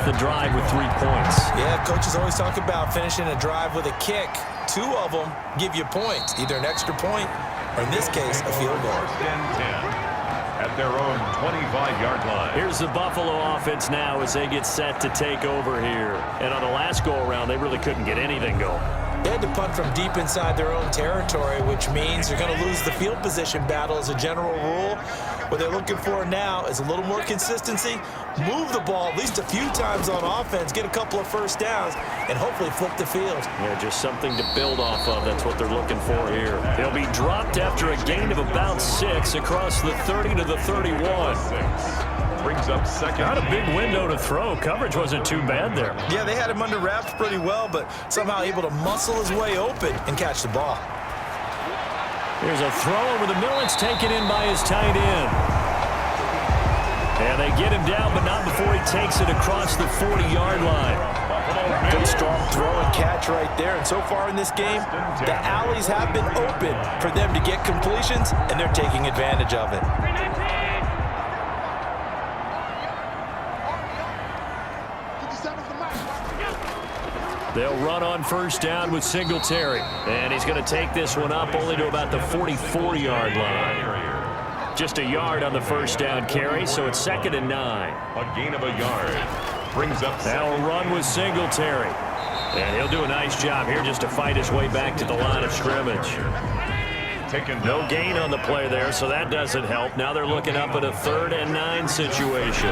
the drive with 3 points. Yeah, coaches always talk about finishing a drive with a kick. 2 of them give you points, either an extra point or, in this case, a field goal. First and 10 at their own 25-yard line. Here's the Buffalo offense now as they get set to take over here. And on the last go-around, they really couldn't get anything going. They had to punt from deep inside their own territory, which means they're going to lose the field position battle as a general rule. What they're looking for now is a little more consistency, move the ball at least a few times on offense, get a couple of first downs, and hopefully flip the field. Yeah, just something to build off of. That's what they're looking for here. He'll be dropped after a gain of about 6 across the 30 to the 31. Brings up second. Not a big window to throw. Coverage wasn't too bad there. Yeah, they had him under wraps pretty well, but somehow able to muscle his way open and catch the ball. Here's a throw over the middle. It's taken in by his tight end. And they get him down, but not before he takes it across the 40-yard line. Good strong throw and catch right there. And so far in this game, the alleys have been open for them to get completions, and they're taking advantage of it. They'll run on first down with Singletary. And he's going to take this one up only to about the 44-yard line. Just a yard on the first down carry, so it's 2nd and 9. A gain of a yard. Brings up They'll run with Singletary. And he'll do a nice job here just to fight his way back to the line of scrimmage. No gain on the play there, so that doesn't help. Now they're looking up at a 3rd and 9 situation.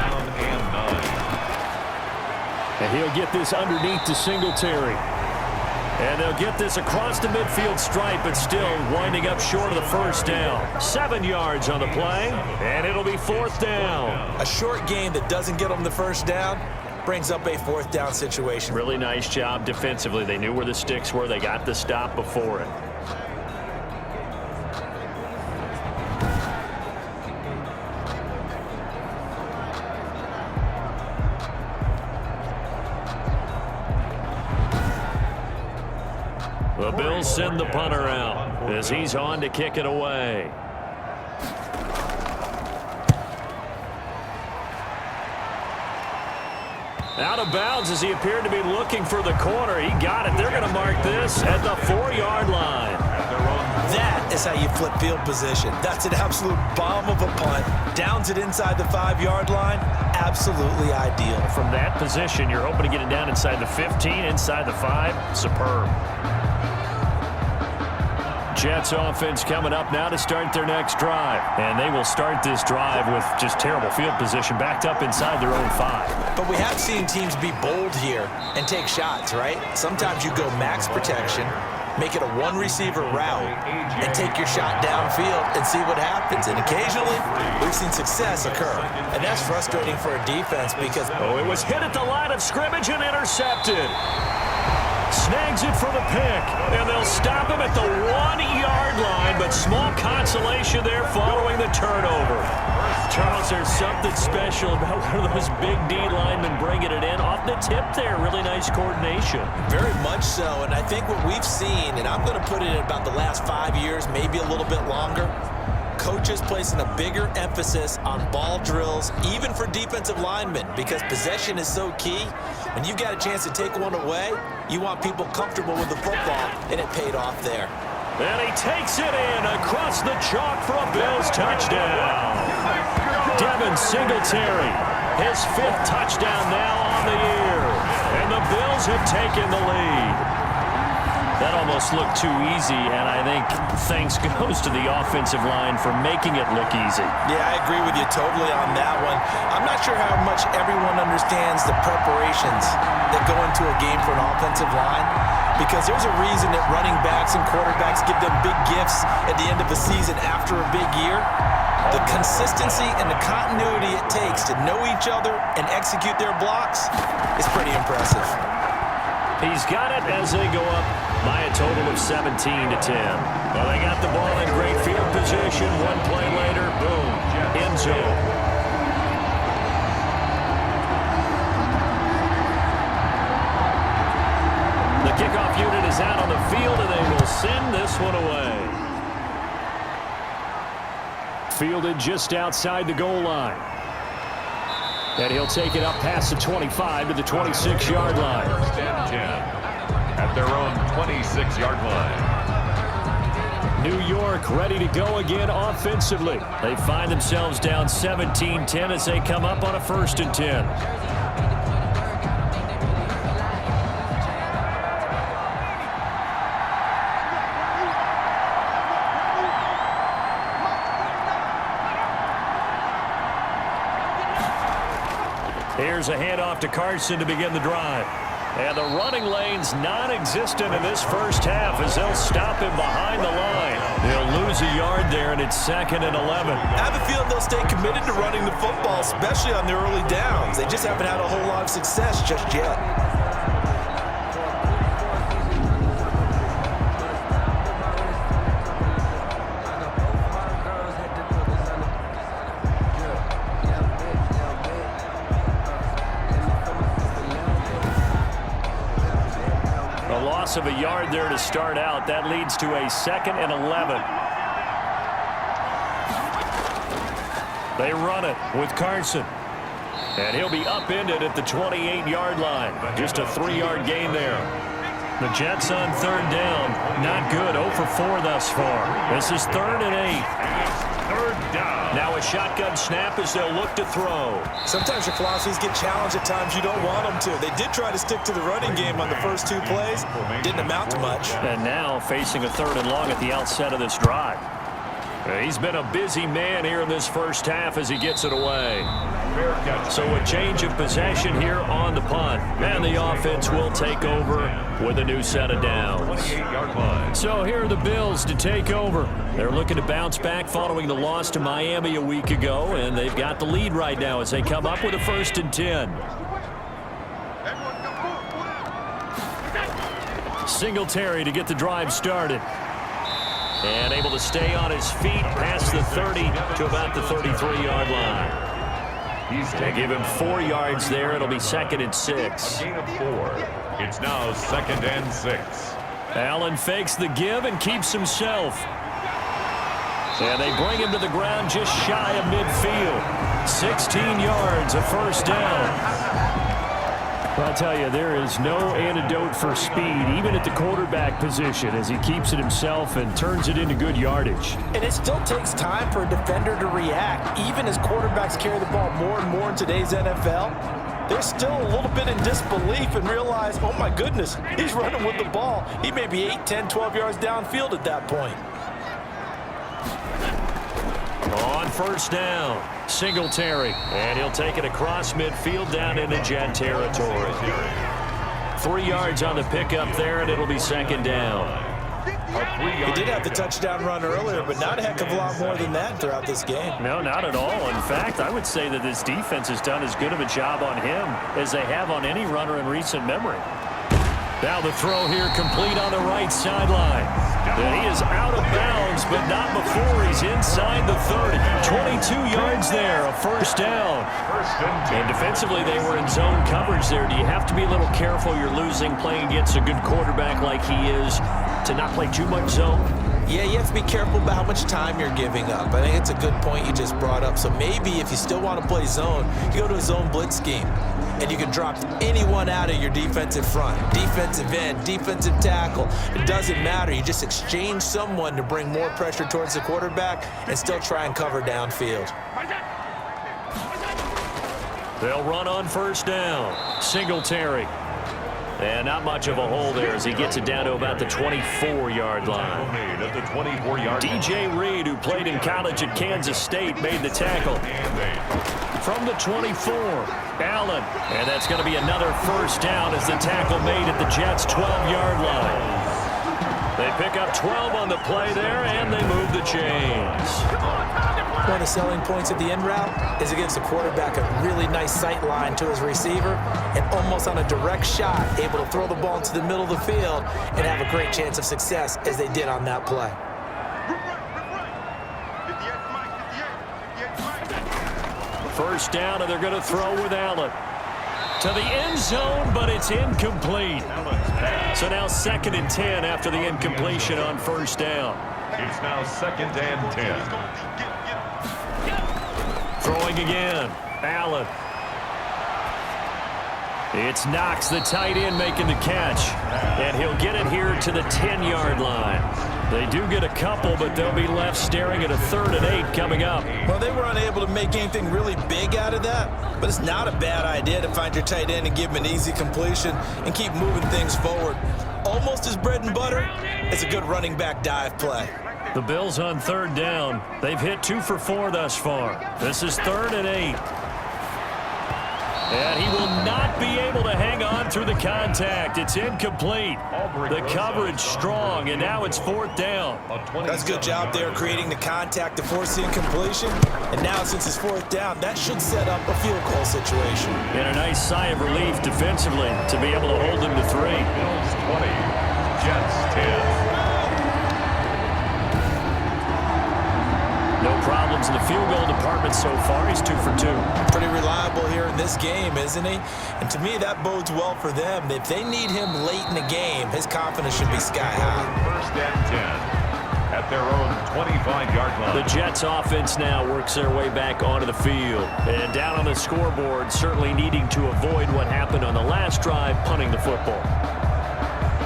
And he'll get this underneath to Singletary. And they'll get this across the midfield stripe, but still winding up short of the first down. 7 yards on the play, and it'll be 4th down. A short gain that doesn't get them the first down brings up a 4th down situation. Really nice job defensively. They knew where the sticks were. They got the stop before it. The Bills send the punter out as he's on to kick it away. Out of bounds as he appeared to be looking for the corner. He got it. They're going to mark this at the 4-yard line. That is how you flip field position. That's an absolute bomb of a punt. Downs it inside the 5-yard line. Absolutely ideal. From that position, you're hoping to get it down inside the 15, inside the 5. Superb. Jets offense coming up now to start their next drive. And they will start this drive with just terrible field position, backed up inside their own 5. But we have seen teams be bold here and take shots, right? Sometimes you go max protection, make it a 1-receiver route, and take your shot downfield and see what happens. And occasionally, we've seen success occur. And that's frustrating for a defense because... Oh, it was hit at the line of scrimmage and intercepted. Snags it for the pick, and they'll stop him at the 1-yard line, but small consolation there following the turnover. Charles, there's something special about one of those big D linemen bringing it in off the tip there. Really nice coordination. Very much so, and I think what we've seen, and I'm going to put it in about the last 5 years, maybe a little bit longer, coaches placing a bigger emphasis on ball drills, even for defensive linemen, because possession is so key. When you've got a chance to take one away, you want people comfortable with the football, and it paid off there. And he takes it in across the chalk for a Bills touchdown. Devin Singletary, his 5th touchdown now on the year. And the Bills have taken the lead. That almost looked too easy, and I think thanks goes to the offensive line for making it look easy. Yeah, I agree with you totally on that one. I'm not sure how much everyone understands the preparations that go into a game for an offensive line, because there's a reason that running backs and quarterbacks give them big gifts at the end of the season after a big year. The consistency and the continuity it takes to know each other and execute their blocks is pretty impressive. He's got it as they go up by a total of 17 to 10. Well, they got the ball in great field position. One play later, boom, end zone. The kickoff unit is out on the field, and they will send this one away. Fielded just outside the goal line. And he'll take it up past the 25 to the 26-yard line. First and 10 at their own 26-yard line. New York ready to go again offensively. They find themselves down 17-10 as they come up on a 1st and 10. Here's a handoff to Carson to begin the drive. And the running lane's non-existent in this first half as they'll stop him behind the line. They'll lose a yard there, and it's 2nd and 11. I have a feeling they'll stay committed to running the football, especially on the early downs. They just haven't had a whole lot of success just yet. Of a yard there to start out. That leads to a 2nd and 11. They run it with Carson. And he'll be upended at the 28-yard line. Just a 3-yard gain there. The Jets on 3rd down. Not good. 0 for 4 thus far. This is 3rd and 8. 3rd down. Now a shotgun snap as they'll look to throw. Sometimes your philosophies get challenged at times you don't want them to. They did try to stick to the running game on the first 2 plays. Didn't amount to much. And now facing a 3rd and long at the outset of this drive. He's been a busy man here in this first half as he gets it away. So a change of possession here on the punt. And the offense will take over with a new set of downs. 28-yard line. So here are the Bills to take over. They're looking to bounce back following the loss to Miami a week ago, and they've got the lead right now as they come up with a 1st and 10. Singletary to get the drive started. And able to stay on his feet past the 30 to about the 33-yard line. They give him 4 yards there. It'll be 2nd and 6. A gain of 4. It's now 2nd and 6. Allen fakes the give and keeps himself. And they bring him to the ground just shy of midfield. 16 yards, a 1st down. I'll tell you, there is no antidote for speed, even at the quarterback position, as he keeps it himself and turns it into good yardage. And it still takes time for a defender to react. Even as quarterbacks carry the ball more and more in today's NFL, they're still a little bit in disbelief and realize, oh my goodness, he's running with the ball. He may be 8, 10, 12 yards downfield at that point. On 1st down, Singletary, and he'll take it across midfield down into Jet territory. 3 yards on the pickup there, and it'll be 2nd down. He did have the touchdown run earlier, but not a heck of a lot more than that throughout this game. No, not at all. In fact, I would say that this defense has done as good of a job on him as they have on any runner in recent memory. Now the throw here complete on the right sideline. And he is out of bounds, but not before he's inside the 30. 22 yards there, a 1st down. And defensively, they were in zone coverage there. Do you have to be a little careful? You're losing playing against a good quarterback like he is to not play too much zone? Yeah, you have to be careful about how much time you're giving up. I think it's a good point you just brought up. So maybe if you still want to play zone, you go to a zone blitz scheme. And you can drop anyone out of your defensive front. Defensive end, defensive tackle. It doesn't matter. You just exchange someone to bring more pressure towards the quarterback and still try and cover downfield. They'll run on 1st down. Singletary. And not much of a hole there as he gets it down to about the 24-yard line. At the 24-yard DJ Reed, who played in college at Kansas State, made the tackle. From the 24, Allen. And that's going to be another 1st down as the tackle made at the Jets' 12-yard line. They pick up 12 on the play there, and they move the chains. One of the selling points of the end route is it gives the quarterback a really nice sight line to his receiver and almost on a direct shot able to throw the ball into the middle of the field and have a great chance of success as they did on that play. First down, and they're going to throw with Allen. To the end zone, but it's incomplete. So now 2nd and 10 after the incompletion on 1st down. It's now 2nd and 10. Throwing again. Allen. It's Knox, the tight end, making the catch. And he'll get it here to the 10-yard line. They do get a couple, but they'll be left staring at a 3rd and 8 coming up. Well, they were unable to make anything really big out of that, but it's not a bad idea to find your tight end and give him an easy completion and keep moving things forward. Almost his bread and butter. It's a good running back dive play. The Bills on 3rd down. They've hit 2 for 4 thus far. This is 3rd and 8. And he will not be able to hang on through the contact. It's incomplete. The coverage strong, and now it's 4th down. That's a good job there creating the contact to force the incompletion. And now since it's 4th down, that should set up a field goal situation. And a nice sigh of relief defensively to be able to hold him to 3. Bills 20, Jets 10. No problems in the field goal department so far. He's 2 for 2. Pretty reliable here in this game, isn't he? And to me, that bodes well for them. If they need him late in the game, his confidence should be sky high. 1st and 10 at their own 25-yard line. The Jets offense now works their way back onto the field. And down on the scoreboard, certainly needing to avoid what happened on the last drive, punting the football.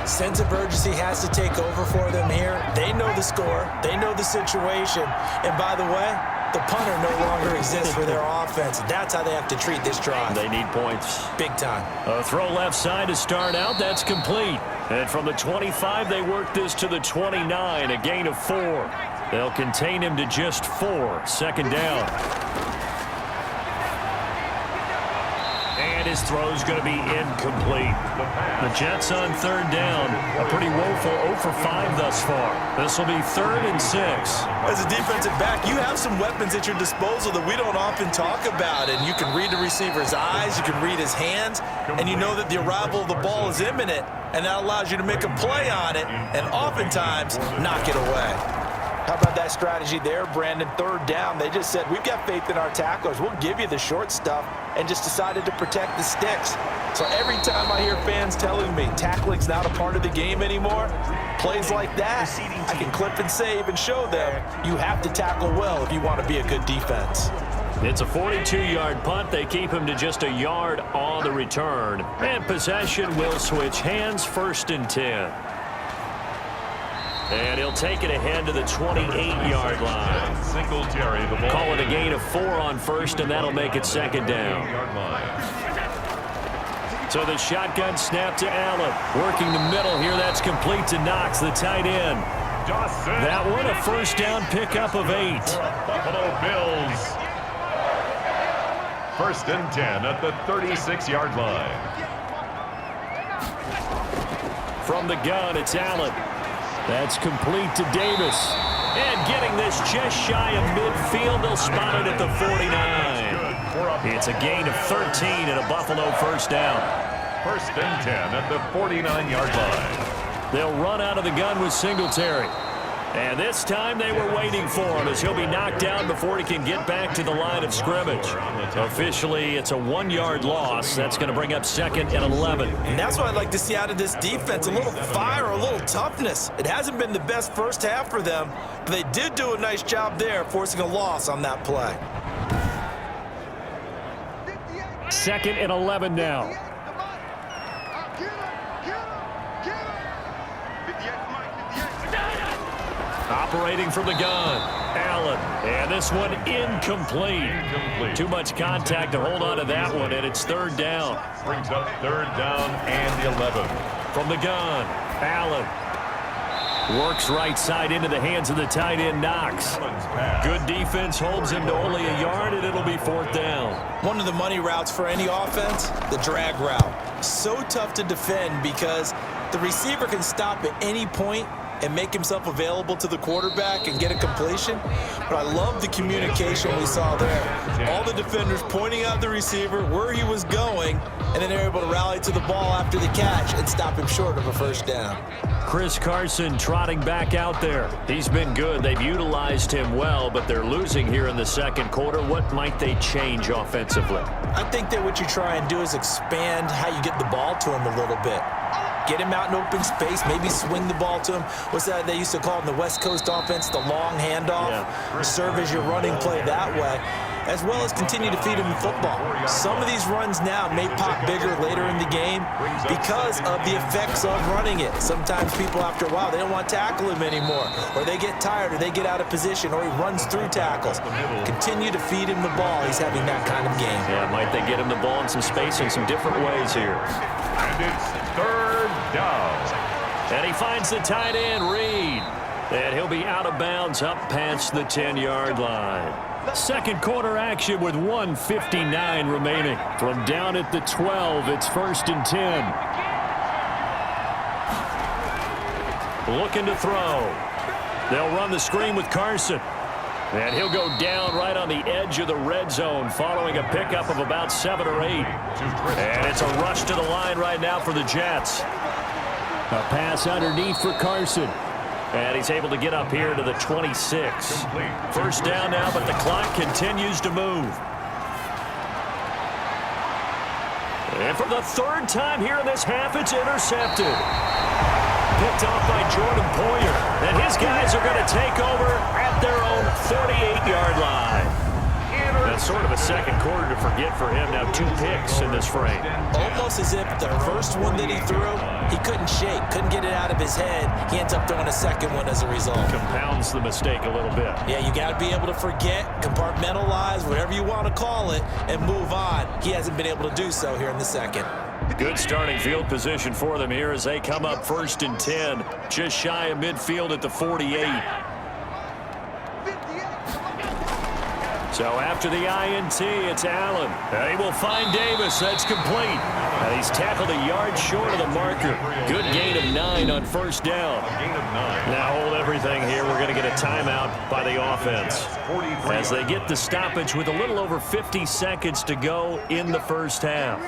Sense of urgency has to take over for them here. They know the score. They know the situation. And by the way, the punter no longer exists for their offense. That's how they have to treat this drive. They need points. Big time. A throw left side to start out. That's complete. And from the 25, they work this to the 29, a gain of 4. They'll contain him to just 4. 2nd down. And his throw's going to be incomplete. The Jets on 3rd down. A pretty woeful 0 for 5 thus far. This will be 3rd and 6. As a defensive back, you have some weapons at your disposal that we don't often talk about. And you can read the receiver's eyes, you can read his hands, and you know that the arrival of the ball is imminent. And that allows you to make a play on it and oftentimes knock it away. How about that strategy there, Brandon? 3rd down, they just said, we've got faith in our tacklers. We'll give you the short stuff, and just decided to protect the sticks. So every time I hear fans telling me tackling's not a part of the game anymore, plays like that, I can clip and save and show them you have to tackle well if you want to be a good defense. It's a 42-yard punt. They keep him to just a yard on the return. And possession will switch hands. 1st and 10. And he'll take it ahead to the 28-yard line. Singletary, the ball. Call it a gain of 4 on 1st, and that'll make it 2nd down. So the shotgun snap to Allen. Working the middle here. That's complete to Knox, the tight end. That one a 1st down pickup of 8. Buffalo Bills. 1st and 10 at the 36-yard line. From the gun, it's Allen. That's complete to Davis. And getting this just shy of midfield, they'll spot it at the 49. It's a gain of 13 and a Buffalo 1st down. 1st and 10 at the 49-yard line. They'll run out of the gun with Singletary. And this time they were waiting for him as he'll be knocked down before he can get back to the line of scrimmage. Officially, it's a 1-yard loss. That's going to bring up 2nd and 11. And that's what I'd like to see out of this defense, a little fire, a little toughness. It hasn't been the best first half for them, but they did do a nice job there, forcing a loss on that play. 2nd and 11 now. Operating from the gun, Allen. And this one incomplete. Too much contact to hold on to that one, and it's 3rd down. Brings up 3rd down and 11. From the gun, Allen. Works right side into the hands of the tight end, Knox. Good defense holds him to only a yard, and it'll be 4th down. One of the money routes for any offense, the drag route. So tough to defend because the receiver can stop at any point and make himself available to the quarterback and get a completion. But I love the communication we saw there. All the defenders pointing out the receiver, where he was going, and then they're able to rally to the ball after the catch and stop him short of a 1st down. Chris Carson trotting back out there. He's been good. They've utilized him well, but they're losing here in the 2nd quarter. What might they change offensively? I think that what you try and do is expand how you get the ball to him a little bit. Get him out in open space, maybe swing the ball to him. What's that they used to call in the West Coast offense, the long handoff? Yeah. Serve as your running play that way. as well as continue to feed him the football. Some of these runs now may pop bigger later in the game because of the effects of running it. Sometimes people, after a while, they don't want to tackle him anymore, or they get tired, or they get out of position, or he runs through tackles. Continue to feed him the ball. He's having that kind of game. Yeah, might they get him the ball in some space in some different ways here. And it's third down. And he finds the tight end, Reed. And he'll be out of bounds up past the 10-yard line. Second quarter action with 1:59 remaining. From down at the 12, it's 1st and 10. Looking to throw. They'll run the screen with Carson. And he'll go down right on the edge of the red zone following a pickup of about 7 or 8. And it's a rush to the line right now for the Jets. A pass underneath for Carson. And he's able to get up here to the 26. First down now, but the clock continues to move. And for the third time here in this half, it's intercepted. Picked off by Jordan Poyer. And his guys are going to take over at their own 38-yard line. That's sort of a second quarter to forget for him. Now 2 picks in this frame. Almost as if the first one that he threw, he couldn't shake, couldn't get it out of his head. He ends up throwing a second one as a result. Compounds the mistake a little bit. Yeah, you got to be able to forget, compartmentalize, whatever you want to call it, and move on. He hasn't been able to do so here in the second. Good starting field position for them here as they come up 1st and 10, just shy of midfield at the 48. So after the INT, it's Allen. And he will find Davis. That's complete. And he's tackled a yard short of the marker. Good gain of 9 on first down. Now hold everything here. We're going to get a timeout by the offense as they get the stoppage with a little over 50 seconds to go in the first half.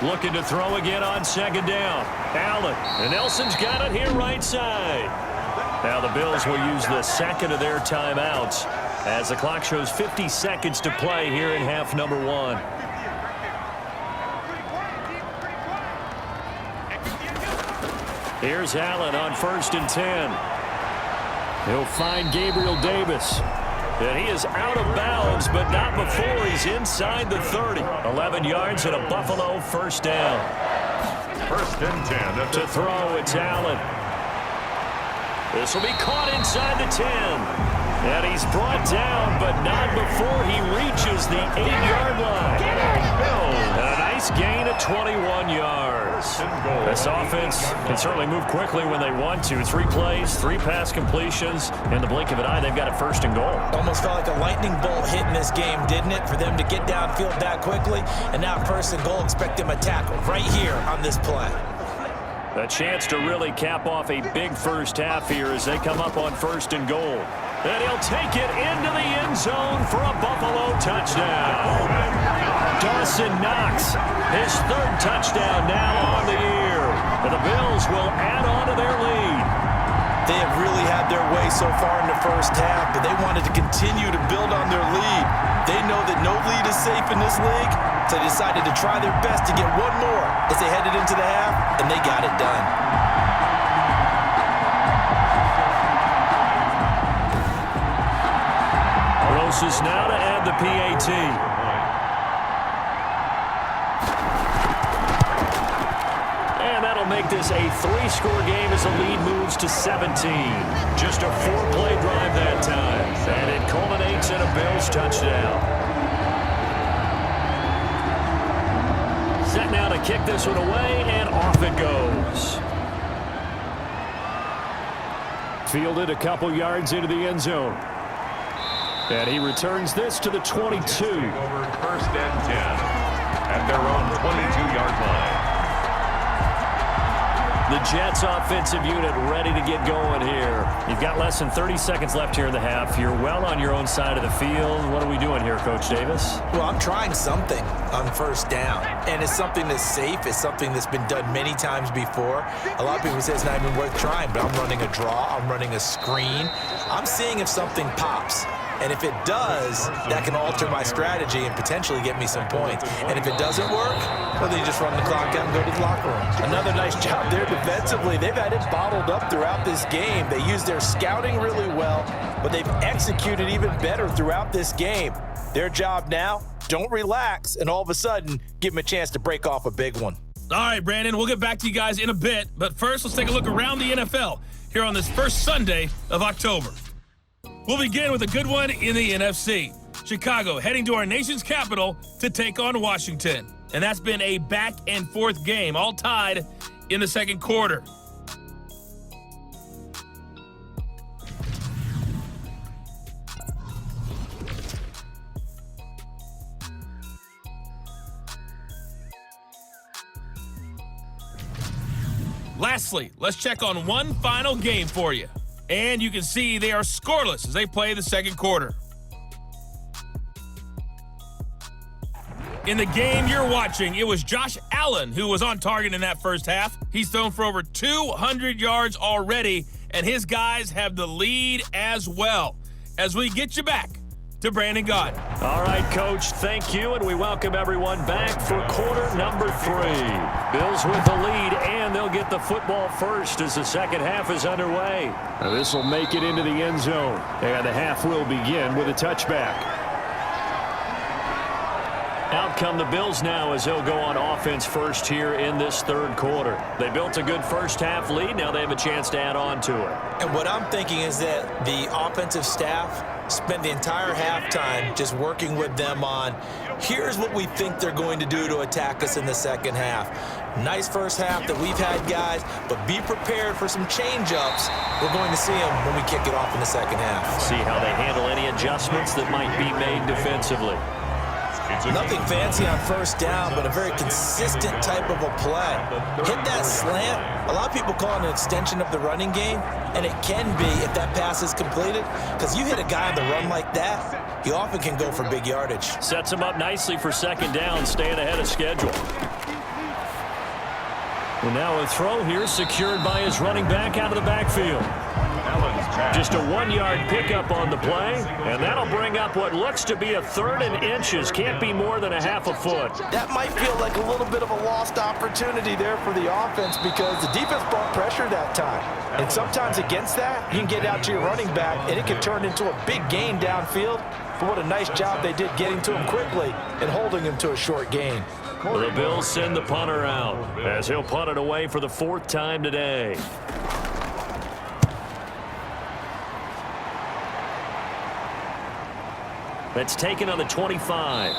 Looking to throw again on second down. Allen. And Nelson's got it here right side. Now the Bills will use the second of their timeouts as the clock shows 50 seconds to play here in half number 1. Here's Allen on 1st and 10. He'll find Gabriel Davis. And he is out of bounds, but not before he's inside the 30. 11 yards and a Buffalo first down. 1st and 10. To throw, it's Allen. This will be caught inside the 10. And he's brought down, but not before he reaches the 8-yard line. And a nice gain of 21 yards. This offense can certainly move quickly when they want to. 3 plays, 3 pass completions. In the blink of an eye, they've got it 1st and goal. Almost felt like a lightning bolt hit in this game, didn't it? For them to get downfield that quickly. And now 1st and goal, expect them to tackle right here on this play. A chance to really cap off a big first half here as they come up on 1st and goal. And he'll take it into the end zone for a Buffalo touchdown. Dawson Knox, his 3rd touchdown now on the year. And the Bills will add on to their lead. They have really had their way so far in the first half, but they wanted to continue to build on their lead. They know that no lead is safe in this league, so they decided to try their best to get one more as they headed into the half, and they got it done. Closest now to add the PAT. And that'll make this a 3-score game as the lead moves to 17. Just a 4-play drive that time. And it culminates in a Bills touchdown. Set now to kick this one away, and off it goes. Fielded a couple yards into the end zone. And he returns this to the 22. Over 1st and 10 at their own 22-yard line. The Jets offensive unit ready to get going here. You've got less than 30 seconds left here in the half. You're well on your own side of the field. What are we doing here, Coach Davis? Well, I'm trying something on 1st down, and it's something that's safe. It's something that's been done many times before. A lot of people say it's not even worth trying, but I'm running a draw. I'm running a screen. I'm seeing if something pops. And if it does, that can alter my strategy and potentially get me some points. And if it doesn't work, well, then you just run the clock out and go to the locker room. Another nice job there defensively. They've had it bottled up throughout this game. They used their scouting really well, but they've executed even better throughout this game. Their job now, don't relax, and all of a sudden, give them a chance to break off a big one. All right, Brandon, we'll get back to you guys in a bit, but first, let's take a look around the NFL here on this first Sunday of October. We'll begin with a good one in the NFC. Chicago heading to our nation's capital to take on Washington. And that's been a back-and-forth game, all tied in the second quarter. Lastly, let's check on one final game for you. And you can see they are scoreless as they play the second quarter. In the game you're watching, it was Josh Allen who was on target in that first half. He's thrown for over 200 yards already, and his guys have the lead as well. As we get you back to Brandon Gaudin. All right, Coach, thank you, and we welcome everyone back for quarter number 3. Bills with the lead, and they'll get the football first as the second half is underway. Now, this will make it into the end zone, and the half will begin with a touchback. Out come the Bills now as they'll go on offense first here in this third quarter. They built a good first half lead. Now they have a chance to add on to it. And what I'm thinking is that the offensive staff spent the entire halftime just working with them on, here's what we think they're going to do to attack us in the second half. Nice first half that we've had, guys, but be prepared for some change-ups. We're going to see them when we kick it off in the second half. See how they handle any adjustments that might be made defensively. Nothing fancy on first down, but a very consistent type of a play. Hit that slant. A lot of people call it an extension of the running game, and it can be if that pass is completed, because you hit a guy on the run like that, he often can go for big yardage. Sets him up nicely for second down, staying ahead of schedule. Well, now a throw here secured by his running back out of the backfield. Just a 1-yard pickup on the play, and that'll bring up what looks to be a 3rd and inches. Can't be more than a half a foot. That might feel like a little bit of a lost opportunity there for the offense because the defense brought pressure that time. And sometimes against that, you can get out to your running back, and it can turn into a big gain downfield. But what a nice job they did getting to him quickly and holding him to a short gain. Well, the Bills send the punter out as he'll punt it away for the 4th time today. That's taken on the 25.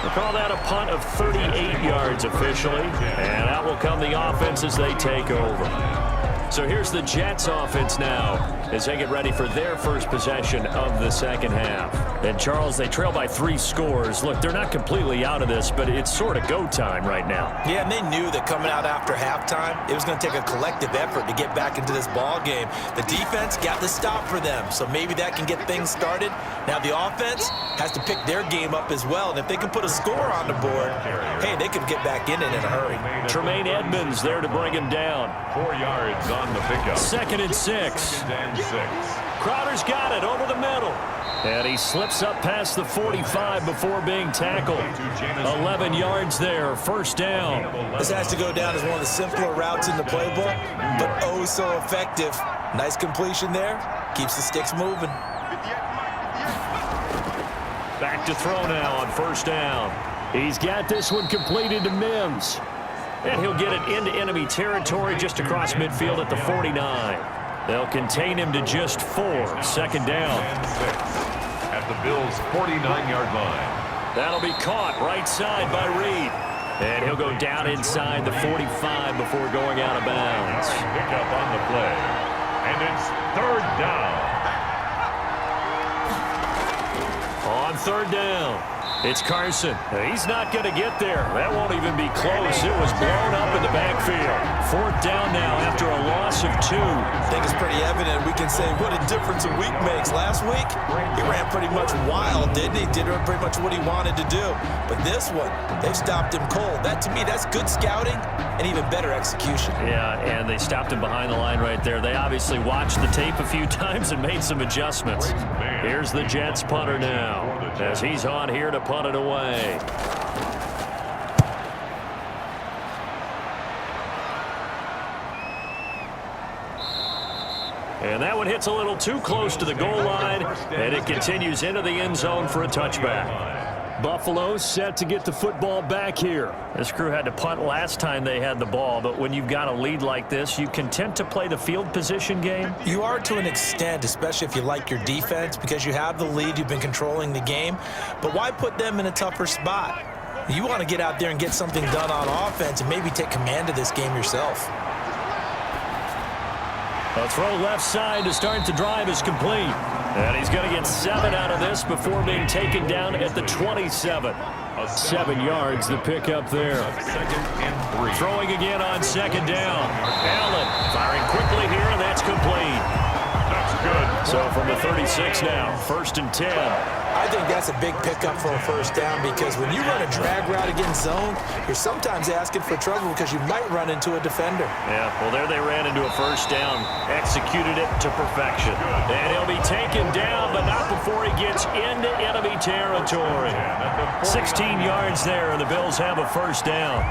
We'll call that a punt of 38 yards officially. And out will come the offense as they take over. So here's the Jets offense now as they get ready for their first possession of the second half. And Charles, they trail by 3 scores. Look, they're not completely out of this, but it's sort of go time right now. Yeah, and they knew that coming out after halftime, it was going to take a collective effort to get back into this ball game. The defense got the stop for them, so maybe that can get things started. Now the offense has to pick their game up as well, and if they can put a score on the board, hey, they could get back in it in a hurry. Tremaine Edmonds there to bring him down. 4 yards on the pickup. 2nd and 6. Crowder's got it over the middle. And he slips up past the 45 before being tackled. 11 yards there, first down. This has to go down as one of the simpler routes in the playbook, but oh so effective. Nice completion there. Keeps the sticks moving. Back to throw now on first down. He's got this one completed to Mims. And he'll get it into enemy territory just across midfield at the 49. They'll contain him to just 4. Second down. At the Bills' 49-yard line. That'll be caught right side by Reed. And he'll go down inside the 45 before going out of bounds. Pick up on the play. And it's 3rd down. On third down. It's Carson. He's not going to get there. That won't even be close. It was blown up in the backfield. Fourth down now after a loss of 2. I think it's pretty evident. We can say what a difference a week makes. Last week, he ran pretty much wild, didn't he? Did pretty much what he wanted to do. But this one, they've stopped him cold. That, to me, that's good scouting and even better execution. Yeah, and they stopped him behind the line right there. They obviously watched the tape a few times and made some adjustments. Here's the Jets punter now as he's on here to punt it away. And that one hits a little too close to the goal line, and it continues into the end zone for a touchback. Buffalo set to get the football back here. This crew had to punt last time they had the ball, but when you've got a lead like this, you content to play the field position game? You are to an extent, especially if you like your defense, because you have the lead, you've been controlling the game. But why put them in a tougher spot? You want to get out there and get something done on offense and maybe take command of this game yourself. A throw left side to start the drive is complete. And he's going to get 7 out of this before being taken down at the 27. 7 yards the pick up there. 2nd and 3. Throwing again on 2nd down. Allen firing quickly here, and that's complete. That's good. So from the 36 now, 1st and 10. I think that's a big pickup for a first down because when you run a drag route against zone, you're sometimes asking for trouble because you might run into a defender. Yeah, well, there they ran into a first down, executed it to perfection. And he'll be taken down, but not before he gets into enemy territory. 16 yards there, and the Bills have a first down.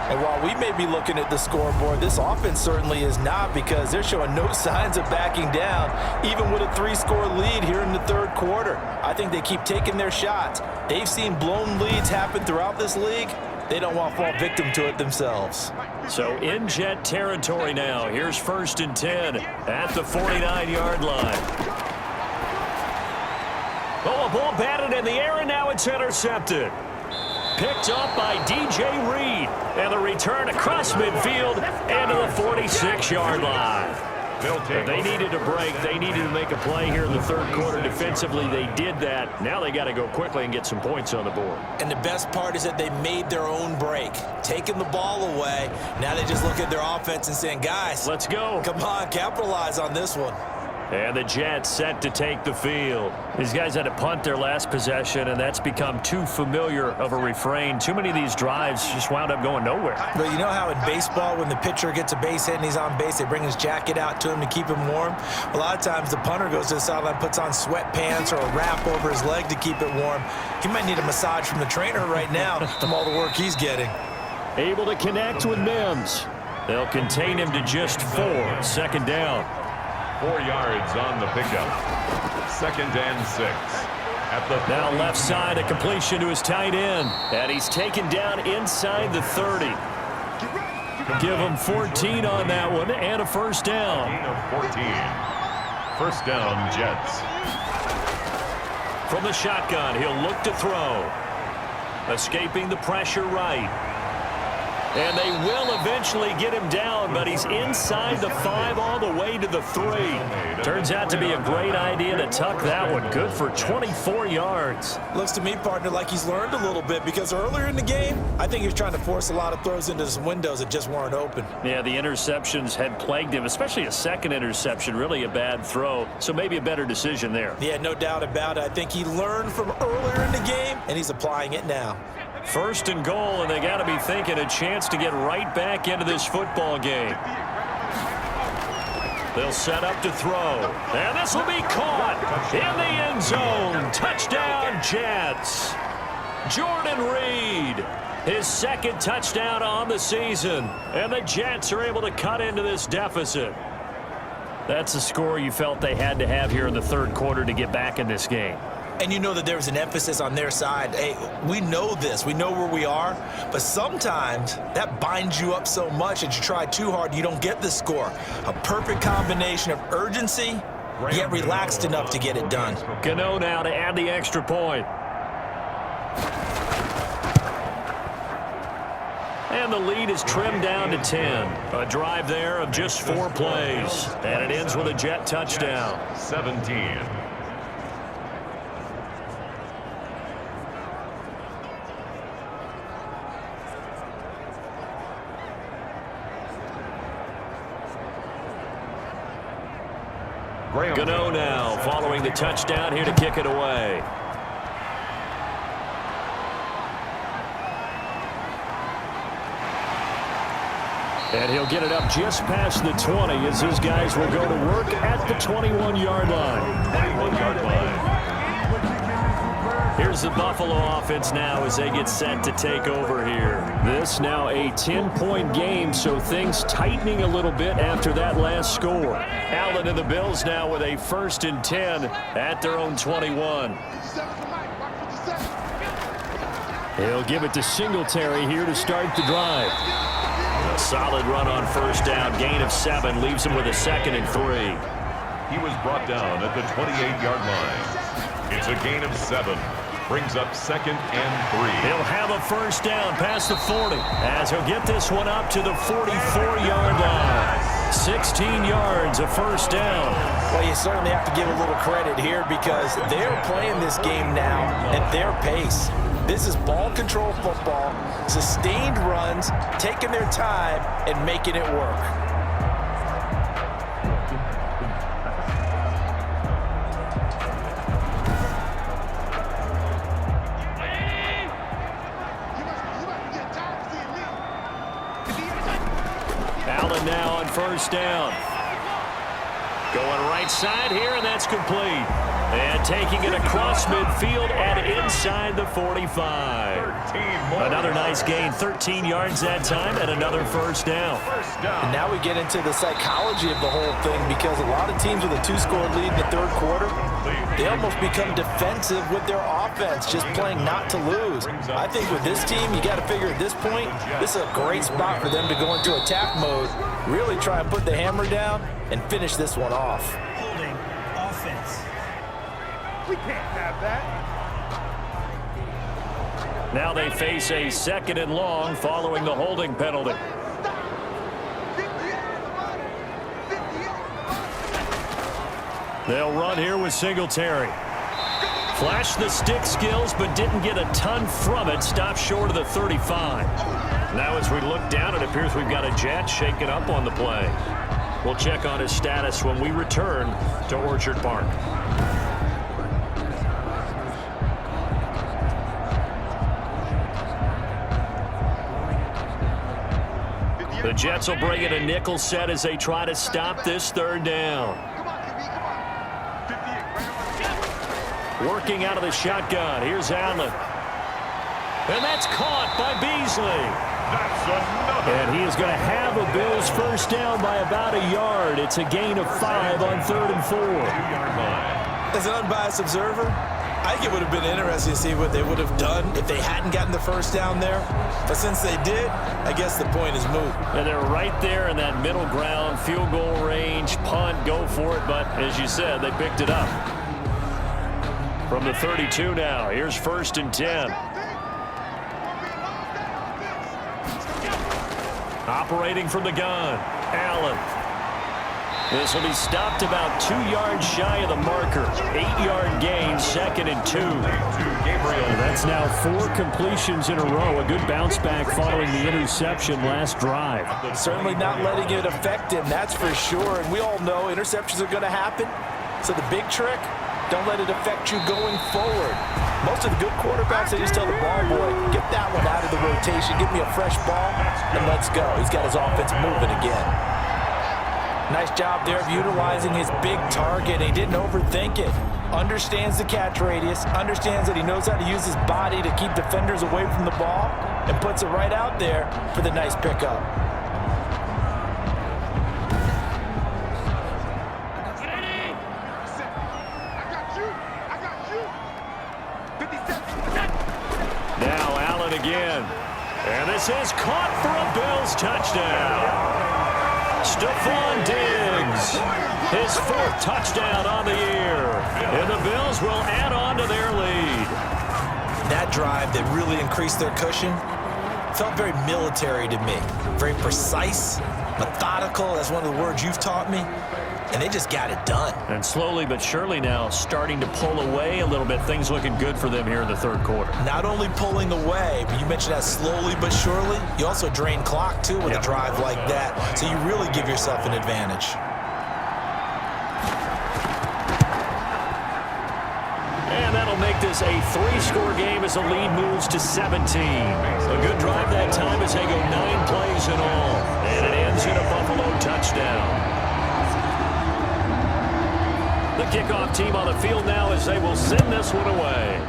And while we may be looking at the scoreboard, this offense certainly is not because they're showing no signs of backing down, even with a 3-score lead here in the third quarter. I think they keep taking their shots. They've seen blown leads happen throughout this league. They don't want to fall victim to it themselves. So in Jet territory now. Here's 1st and 10 at the 49-yard line. Oh, a ball batted in the air, and now it's intercepted. Picked up by DJ Reed. And the return across midfield and to the 46-yard line. They needed a break. They needed to make a play here in the third quarter defensively. They did that. Now they got to go quickly and get some points on the board. And the best part is that they made their own break, taking the ball away. Now they just look at their offense and saying, guys, let's go. Come on, capitalize on this one. And the Jets set to take the field. These guys had to punt their last possession, and that's become too familiar of a refrain. Too many of these drives just wound up going nowhere. But you know how in baseball, when the pitcher gets a base hit and he's on base, they bring his jacket out to him to keep him warm? A lot of times the punter goes to the sideline, puts on sweatpants or a wrap over his leg to keep it warm. He might need a massage from the trainer right now from all the work he's getting. Able to connect with Mims. They'll contain him to just 4. 2nd down. 4 yards on the pickup. 2nd and 6. At the now left side, a completion to his tight end. And he's taken down inside the 30. Give him 14 on that one and a first down. 14. First down, Jets. From the shotgun, he'll look to throw. Escaping the pressure right. And they will eventually get him down, but he's inside the 5 all the way to the 3. Turns out to be a great idea to tuck that one. Good for 24 yards. Looks to me, partner, like he's learned a little bit because earlier in the game, I think he was trying to force a lot of throws into some windows that just weren't open. Yeah, the interceptions had plagued him, especially a second interception, really a bad throw. So maybe a better decision there. Yeah, no doubt about it. I think he learned from earlier in the game, and he's applying it now. 1st and goal, and they got to be thinking a chance to get right back into this football game. They'll set up to throw. And this will be caught in the end zone. Touchdown, Jets. Jordan Reed, his 2nd touchdown on the season. And the Jets are able to cut into this deficit. That's a score you felt they had to have here in the third quarter to get back in this game. And you know that there was an emphasis on their side. Hey, we know this. We know where we are. But sometimes that binds you up so much that you try too hard, you don't get the score. A perfect combination of urgency, yet relaxed enough to get it done. Gano now to add the extra point. And the lead is trimmed down to 10. A drive there of just 4 plays. And it ends with a Jet touchdown. 17. Graham. Gano now following the touchdown here to kick it away. And he'll get it up just past the 20 as his guys will go to work at the 21-yard line. 21-yard line. Here's the Buffalo offense now as they get set to take over here. This now a 10-point game, so things tightening a little bit after that last score. Allen and the Bills now with a 1st and 10 at their own 21. He'll give it to Singletary here to start the drive. A solid run on 1st down, gain of 7, leaves him with a 2nd and 3. He was brought down at the 28-yard line. It's a gain of 7. Brings up 2nd and 3. He'll have a 1st down past the 40 as he'll get this one up to the 44-yard line. 16 yards, a 1st down. Well, you certainly have to give a little credit here because they're playing this game now at their pace. This is ball control football, sustained runs, taking their time and making it work. Allen now on 1st down. Going right side here, and that's complete. And taking it across midfield and inside the 45. Another nice gain, 13 yards that time, and another 1st down. And now we get into the psychology of the whole thing because a lot of teams with a 2-score lead in the 3rd quarter, they almost become defensive with their offense, just playing not to lose. I think with this team, you got to figure at this point, this is a great spot for them to go into attack mode, really try and put the hammer down and finish this one off. Holding offense. We can't have that. Now they face a 2nd and long following the holding penalty. They'll run here with Singletary. Flashed the stick skills, but didn't get a ton from it. Stopped short of the 35. Now as we look down, it appears we've got a Jet shaken up on the play. We'll check on his status when we return to Orchard Park. The Jets will bring in a nickel set as they try to stop this 3rd down. Working out of the shotgun. Here's Allen. And that's caught by Beasley. And he is going to have a Bills 1st down by about a yard. It's a gain of 5 on 3rd and 4. As an unbiased observer, I think it would have been interesting to see what they would have done if they hadn't gotten the 1st down there. But since they did, I guess the point is moot. And they're right there in that middle ground, field goal range, punt, go for it. But as you said, they picked it up. From the 32 now, here's 1st and 10. Operating from the gun, Allen. This will be stopped about 2 yards shy of the marker. 8-yard gain, 2nd and 2. That's now 4 completions in a row. A good bounce back following the interception last drive. Certainly not letting it affect him, that's for sure. And we all know interceptions are going to happen. So the big trick, don't let it affect you going forward. Most of the good quarterbacks, they just tell the ball boy, get that one out of the rotation, give me a fresh ball, and let's go. He's got his offense moving again. Nice job there of utilizing his big target. He didn't overthink it. Understands the catch radius, understands that he knows how to use his body to keep defenders away from the ball, and puts it right out there for the nice pickup. Now Allen again. And this is caught for a Bills touchdown. Stephon Diggs, his 4th touchdown on the year. And the Bills will add on to their lead. That drive that really increased their cushion felt very military to me. Very precise, methodical, that's one of the words you've taught me. And they just got it done. And slowly but surely now starting to pull away a little bit. Things looking good for them here in the 3rd quarter. Not only pulling away, but you mentioned that slowly but surely. You also drain clock, too, with a drive like that. So you really give yourself an advantage. they'll make this a 3-score game as the lead moves to 17. A good drive that time as they go 9 plays in all. And it ends in a Buffalo touchdown. The kickoff team on the field now as they will send this one away.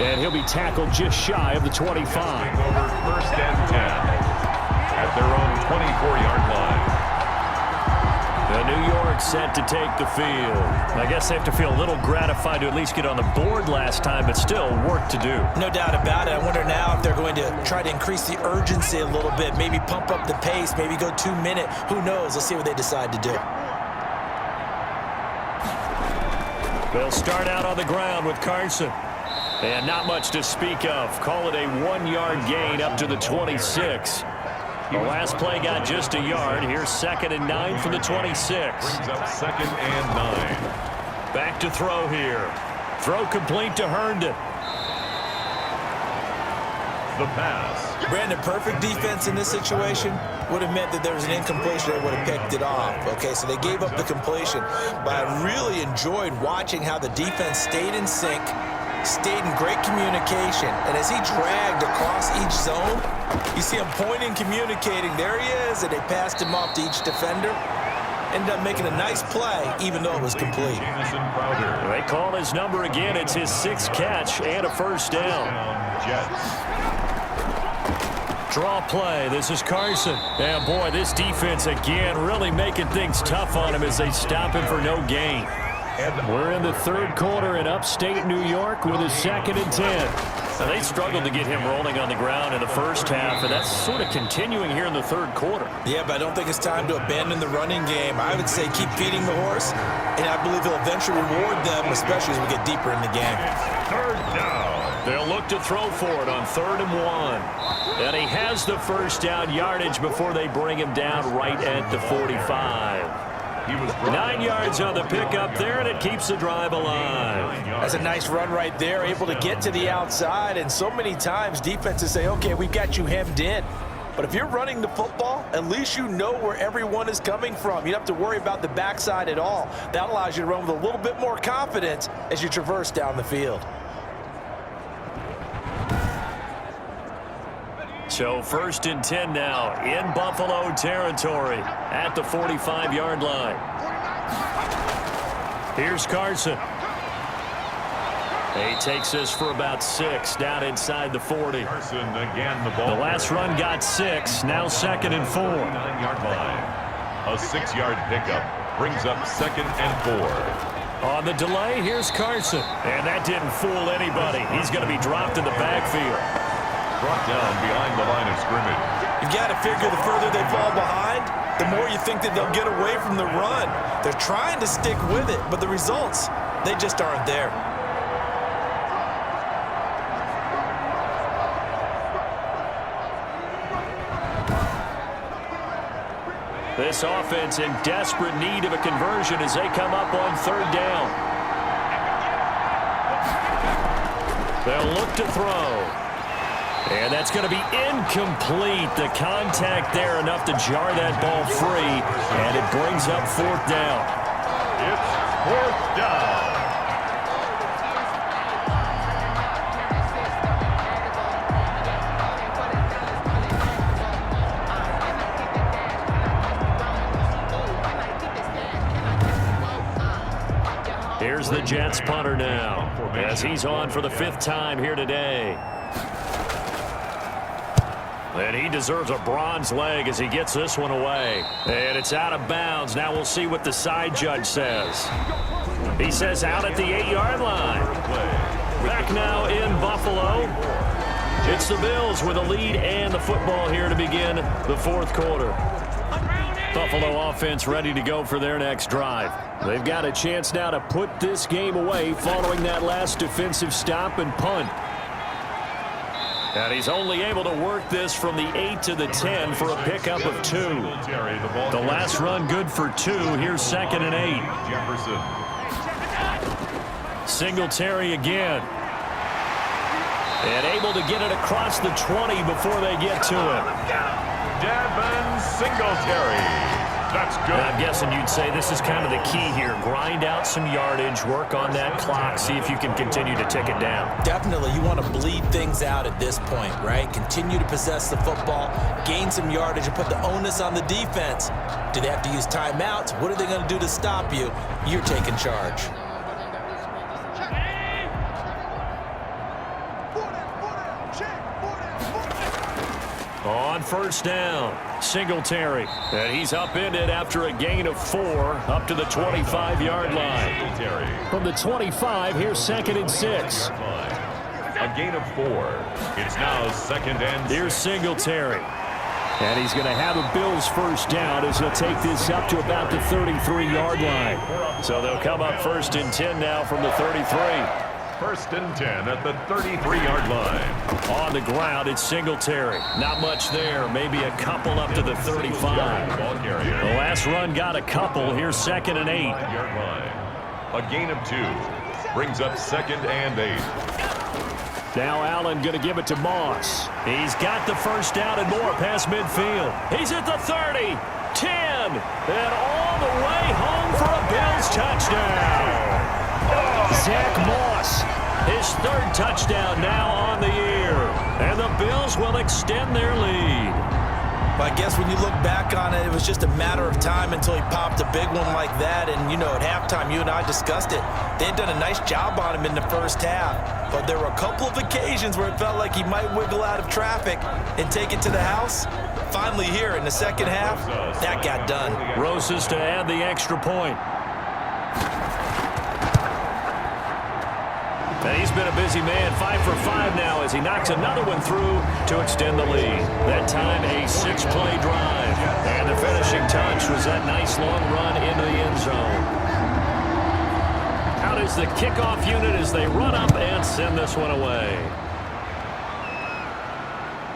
And he'll be tackled just shy of the 25. Over first and 10 at their own 24-yard line. New York set to take the field. I guess they have to feel a little gratified to at least get on the board last time, but still work to do. No doubt about it. I wonder now if they're going to try to increase the urgency a little bit, maybe pump up the pace, maybe go 2-minute. Who knows? Let's see what they decide to do. They'll start out on the ground with Carson. And not much to speak of. Call it a 1-yard gain up to the 26. The last play got just a yard. Here's 2nd and 9 from the 26. Brings up 2nd and 9. Back to throw here. Throw complete to Herndon. The pass. Brandon, perfect defense in this situation would have meant that there was an incompletion. They would have picked it off. Okay, so they gave up the completion. But I really enjoyed watching how the defense stayed in sync, stayed in great communication. And as he dragged across each zone, you see him pointing, communicating. There he is, and they passed him off to each defender. Ended up making a nice play, even though it was complete. They call his number again. It's his 6th catch and a first down. Draw play. This is Carson. And, boy, this defense again really making things tough on him as they stop him for no gain. We're in the 3rd quarter in upstate New York with a 2nd and 10. Now, they struggled to get him rolling on the ground in the first half, and that's sort of continuing here in the 3rd quarter. Yeah, but I don't think it's time to abandon the running game. I would say keep feeding the horse, and I believe he'll eventually reward them, especially as we get deeper in the game. 3rd down. They'll look to throw for it on 3rd and 1. And he has the first down yardage before they bring him down right at the 45. 9 yards on the pickup there, and it keeps the drive alive. That's a nice run right there, able to get to the outside. And so many times defenses say, okay, we've got you hemmed in. But if you're running the football, at least you know where everyone is coming from. You don't have to worry about the backside at all. That allows you to run with a little bit more confidence as you traverse down the field. So 1st and 10 now in Buffalo territory at the 45-yard line. Here's Carson. He takes this for about 6 down inside the 40. Carson again the ball. The last run got 6. Now 2nd and 4. 9-yard line. A 6-yard pickup brings up 2nd and 4. On the delay, here's Carson. And that didn't fool anybody. He's going to be dropped in the backfield. Brought down behind the line of scrimmage. You've got to figure the further they fall behind, the more you think that they'll get away from the run. They're trying to stick with it, but the results, they just aren't there. This offense in desperate need of a conversion as they come up on 3rd down. They'll look to throw. And that's going to be incomplete. The contact there enough to jar that ball free. And it brings up 4th down. It's 4th down. Here's the Jets punter now as he's on for the 5th time here today. And he deserves a bronze leg as he gets this one away. And it's out of bounds. Now we'll see what the side judge says. He says out at the 8-yard line. Back now in Buffalo. It's the Bills with a lead and the football here to begin the 4th quarter. Buffalo offense ready to go for their next drive. They've got a chance now to put this game away following that last defensive stop and punt. And he's only able to work this from the 8 to the 10 for a pickup of 2. The last run good for 2. Here's 2nd and 8. Jefferson. Singletary again. And able to get it across the 20 before they get to him. Devin Singletary. That's good. And I'm guessing you'd say this is kind of the key here. Grind out some yardage, work on that clock, see if you can continue to tick it down. Definitely, you want to bleed things out at this point, right? Continue to possess the football, gain some yardage, and put the onus on the defense. Do they have to use timeouts? What are they going to do to stop you? You're taking charge. On first down, Singletary. And he's upended after a gain of 4 up to the 25-yard line. Singletary. From the 25, here's 2nd and 6. A gain of 4. It's now 2nd and 6. Here's Singletary. And he's going to have a Bills first down as he'll take this up to about the 33-yard line. So they'll come up 1st and 10 now from the 33. 1st and 10 at the 33-yard line. On the ground, it's Singletary. Not much there. Maybe a couple up to the 35. Ball carrier. The last run got a couple. Here's 2nd and 8. Yard line. A gain of 2. Brings up 2nd and 8. Now Allen going to give it to Moss. He's got the first down and more past midfield. He's at the 30, 10, and all the way home for a Bills touchdown. Zach Moss, his 3rd touchdown now on the year. And the Bills will extend their lead. But I guess when you look back on it, it was just a matter of time until he popped a big one like that. And, you know, at halftime, you and I discussed it. They had done a nice job on him in the first half. But there were a couple of occasions where it felt like he might wiggle out of traffic and take it to the house. Finally here in the second half, that got done. Rosas to add the extra point. And he's been a busy man, 5 for 5 now as he knocks another one through to extend the lead. That time a 6-play drive. And the finishing touch was that nice long run into the end zone. Out is the kickoff unit as they run up and send this one away.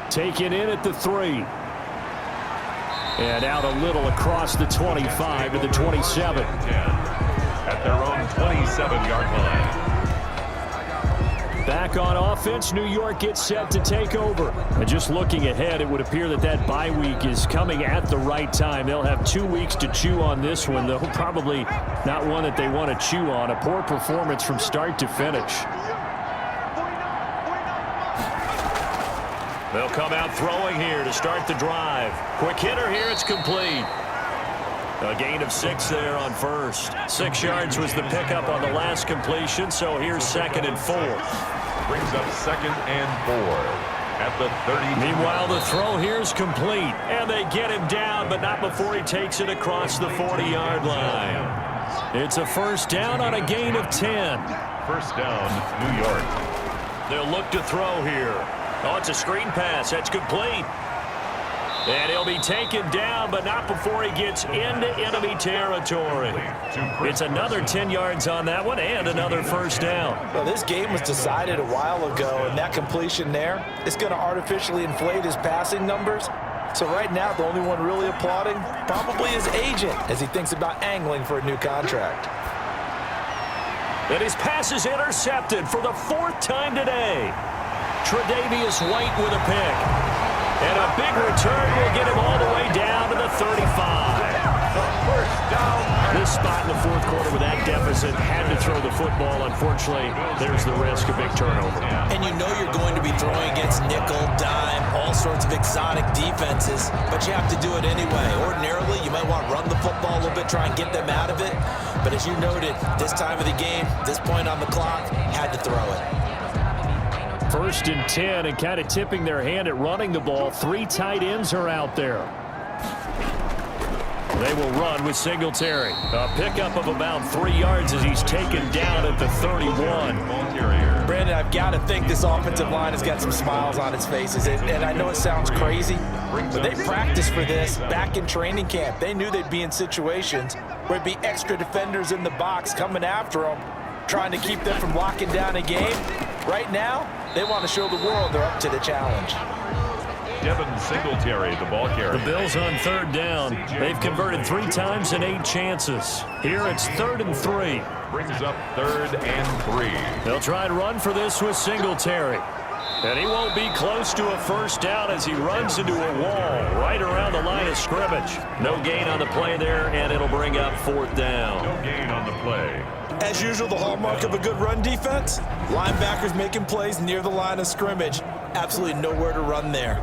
Taken in at the 3. And out a little across the 25 to the 27. At their own 27-yard line. Back on offense, New York gets set to take over. And just looking ahead, it would appear that that bye week is coming at the right time. They'll have 2 weeks to chew on this one, though probably not one that they want to chew on. A poor performance from start to finish. They'll come out throwing here to start the drive. Quick hitter here, it's complete. A gain of 6 there on first. 6 yards was the pickup on the last completion, so here's 2nd and 4. Brings up 2nd and 4 at the 30. Meanwhile, the throw here's complete, and they get him down, but not before he takes it across the 40-yard line. It's a first down on a gain of 10. First down, New York. They'll look to throw here. Oh, it's a screen pass. That's complete. And he'll be taken down, but not before he gets into enemy territory. It's another 10 yards on that one and another first down. Well, this game was decided a while ago, and that completion there is going to artificially inflate his passing numbers. So right now, the only one really applauding probably his agent as he thinks about angling for a new contract. And his pass is intercepted for the 4th time today. Tre'Davious White with a pick. And a big return will get him all the way down to the 35. First down. This spot in the 4th quarter with that deficit had to throw the football. Unfortunately, there's the risk of big turnover. And you know you're going to be throwing against nickel, dime, all sorts of exotic defenses, but you have to do it anyway. Ordinarily, you might want to run the football a little bit, try and get them out of it. But as you noted, this time of the game, this point on the clock, had to throw it. 1st and 10, and kind of tipping their hand at running the ball. 3 tight ends are out there. They will run with Singletary. A pickup of about 3 yards as he's taken down at the 31. Brandon, I've got to think this offensive line has got some smiles on its faces. And I know it sounds crazy, but they practiced for this back in training camp. They knew they'd be in situations where there'd be extra defenders in the box coming after them, trying to keep them from locking down a game. Right now, they want to show the world they're up to the challenge. Devin Singletary, the ball carrier. The Bills on 3rd down. They've converted 3 times in 8 chances. Here it's 3rd and 3. Brings up 3rd and 3. They'll try and run for this with Singletary. And he won't be close to a first down as he runs into a wall right around the line of scrimmage. No gain on the play there, and it'll bring up 4th down. No gain on the play. As usual, the hallmark of a good run defense, linebackers making plays near the line of scrimmage. Absolutely nowhere to run there.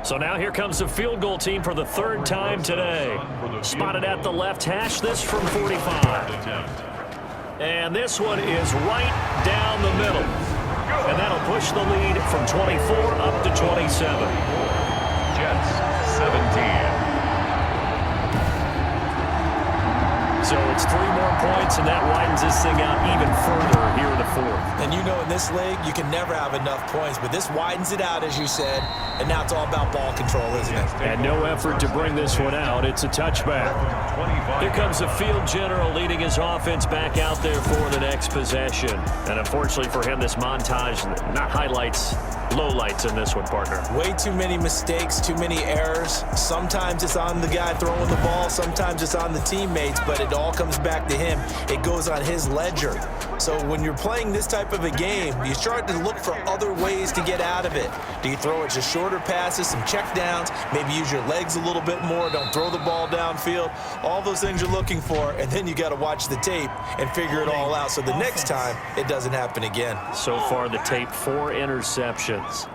So now here comes the field goal team for the 3rd time today. Spotted at the left hash, this from 45. And this one is right down the middle. And that'll push the lead from 24 up to 27. Jets 17. So it's 3 more points, and that widens this thing out even further here in the 4th. And you know in this league, you can never have enough points, but this widens it out, as you said, and now it's all about ball control, isn't it? And no effort to bring this one out. It's a touchback. Here comes the field general leading his offense back out there for the next possession. And unfortunately for him, this montage, not highlights, lowlights in this one, partner. Way too many mistakes, too many errors. Sometimes it's on the guy throwing the ball, sometimes it's on the teammates, but it all comes back to him. It goes on his ledger. So when you're playing this type of a game, you start to look for other ways to get out of it. Do you throw it just shorter passes, some check downs, maybe use your legs a little bit more, don't throw the ball downfield, all those things you're looking for, and then you got to watch the tape and figure it all out so the next time it doesn't happen again. So far the tape, 4 interceptions.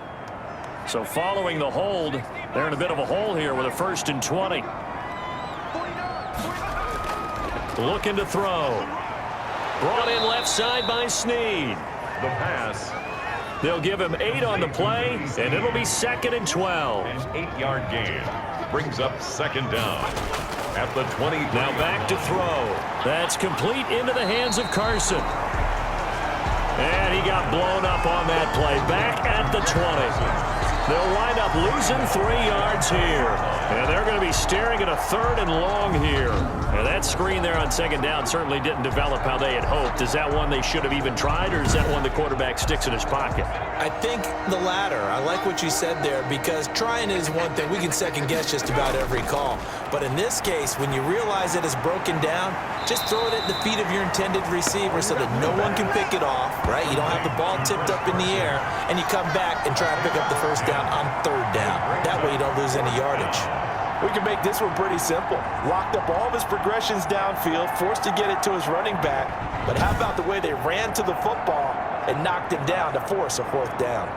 So following the hold, they're in a bit of a hole here with a 1st and 20. Looking to throw. Brought in left side by Snead. The pass. They'll give him 8 on the play, and it'll be 2nd and 12. An 8-yard gain. Brings up 2nd down. At the 20. Now back to throw. That's complete into the hands of Carson. And he got blown up on that play. Back at the 20. They'll wind up losing 3 yards here. And they're going to be staring at a 3rd and long here. And that screen there on 2nd down certainly didn't develop how they had hoped. Is that one they should have even tried, or is that one the quarterback sticks in his pocket? I think the latter. I like what you said there, because trying is one thing. We can second guess just about every call. But in this case, when you realize that it's broken down, just throw it at the feet of your intended receiver so that no one can pick it off, right? You don't have the ball tipped up in the air, and you come back and try to pick up the 1st down on 3rd down. That way you don't lose any yardage. We can make this one pretty simple. Locked up all of his progressions downfield, forced to get it to his running back. But how about the way they ran to the football and knocked him down to force a 4th down?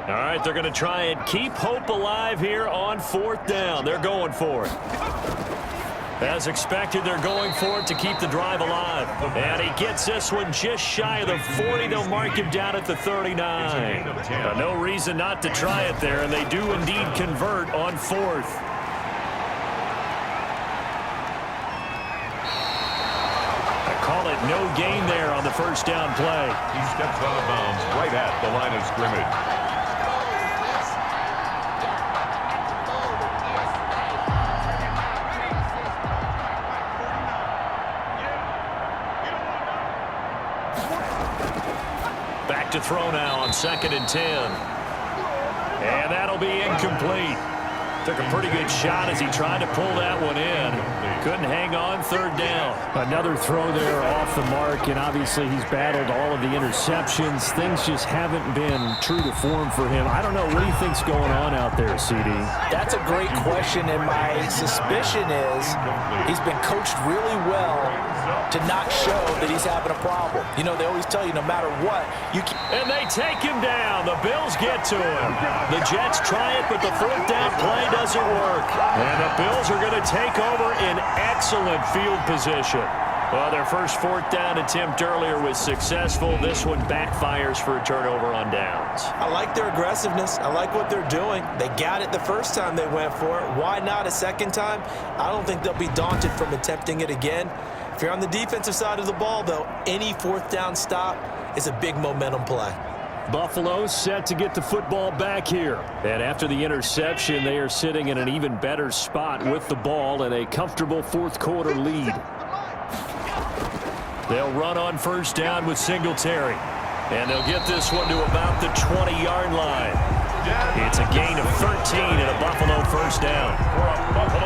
All right, they're going to try and keep hope alive here on 4th down. They're going for it. As expected, they're going for it to keep the drive alive. And he gets this one just shy of the 40. They'll mark him down at the 39. No reason not to try it there, and they do indeed convert on 4th. I call it no gain there on the 1st down play. He steps out of bounds right at the line of scrimmage. To throw now on 2nd and 10. And that'll be incomplete. Took a pretty good shot as he tried to pull that one in. Couldn't hang on, 3rd down. Another throw there off the mark, and obviously he's battled all of the interceptions. Things just haven't been true to form for him. I don't know. What do you think's going on out there, CD? That's a great question, and my suspicion is he's been coached really well to not show that he's having a problem. You know, they always tell you no matter what, you can. And they take him down. The Bills get to him. The Jets try it, but the 4th down play doesn't work. And the Bills are going to take over in excellent field position. Well, their first 4th down attempt earlier was successful. This one backfires for a turnover on downs. I like their aggressiveness. I like what they're doing. They got it the first time they went for it. Why not a second time? I don't think they'll be daunted from attempting it again. If you're on the defensive side of the ball, though, any 4th down stop is a big momentum play. Buffalo set to get the football back here. And after the interception, they are sitting in an even better spot with the ball and a comfortable 4th quarter lead. They'll run on 1st down with Singletary. And they'll get this one to about the 20-yard line. It's a gain of 13 and a Buffalo first down.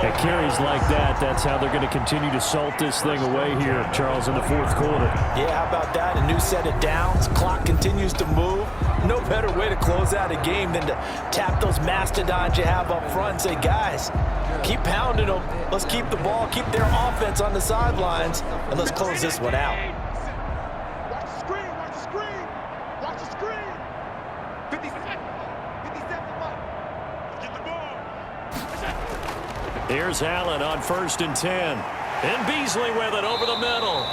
At carries like that, that's how they're going to continue to salt this thing away here, Charles, in the fourth quarter. Yeah, how about that? A new set of downs. Clock continues to move. No better way to close out a game than to tap those mastodons you have up front and say, guys, keep pounding them. Let's keep the ball, keep their offense on the sidelines, and let's close this one out. Watch the screen, watch the screen. Watch the screen. 57. 57, get the ball. Here's Allen on 1st and 10. And Beasley with it over the middle.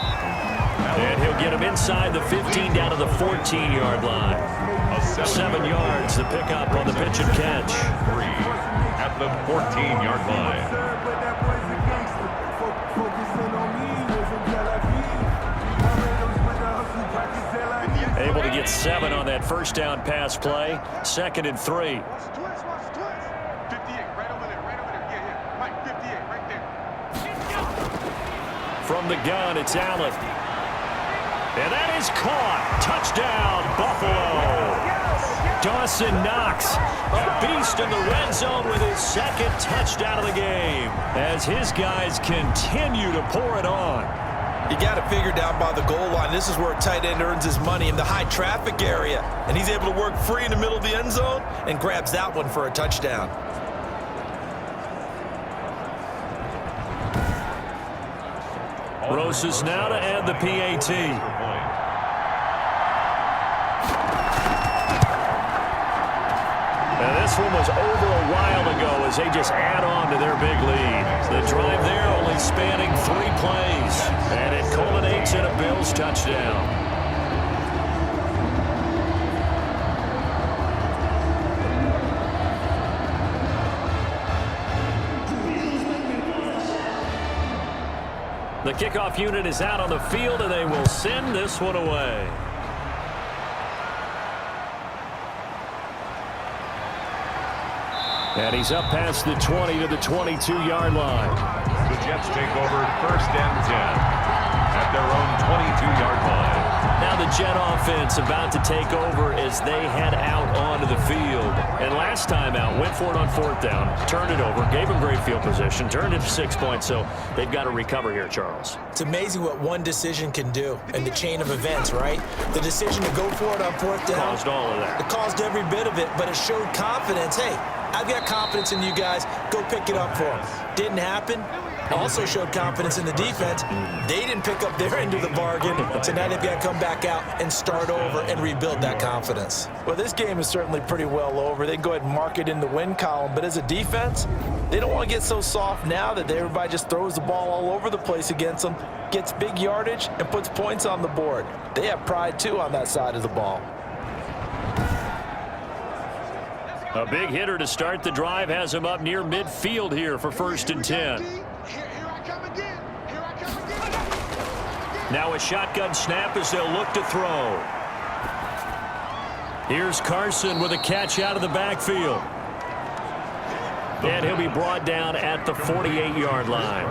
And he'll get him inside the 15 down to the 14-yard line. 7 yards to pick up on the pitch and catch. 3 at the 14-yard line. Able to get 7 on that first down pass play. 2nd and 3. Watch the twist, watch the twist. 58, right over there, right over there. Yeah. Mike, 58, right there. From the gun, it's Allen. And that is caught. Touchdown, Buffalo. Dawson Knox, a beast in the red zone with his 2nd touchdown of the game as his guys continue to pour it on. You got to figure down by the goal line. This is where a tight end earns his money, in the high traffic area. And he's able to work free in the middle of the end zone and grabs that one for a touchdown. Roses now to add the PAT. And this one was over a while ago as they just add on to their big lead. The drive there only spanning 3 plays. And it culminates in a Bills touchdown. The kickoff unit is out on the field, and they will send this one away. And he's up past the 20 to the 22-yard line. The Jets take over 1st and 10 at their own 22-yard line. Now the Jet offense about to take over as they head out onto the field. And last time out, went for it on 4th down, turned it over, gave them great field position, turned it to 6 points, so they've got to recover here, Charles. It's amazing what one decision can do in the chain of events, right? The decision to go for it on 4th down. Caused all of that. It caused every bit of it, but it showed confidence. Hey, I've got confidence in you guys. Go pick it up for them. Didn't happen. Also showed confidence in the defense. They didn't pick up their end of the bargain, so now they've got to come back out and start over and rebuild that confidence. Well, this game is certainly pretty well over. They can go ahead and mark it in the win column, but as a defense, they don't want to get so soft now that everybody just throws the ball all over the place against them, gets big yardage, and puts points on the board. They have pride, too, on that side of the ball. A big hitter to start the drive has him up near midfield here for 1st and 10. Here I come again. Here I come again. Now a shotgun snap as they'll look to throw. Here's Carson with a catch out of the backfield. And he'll be brought down at the 48-yard line.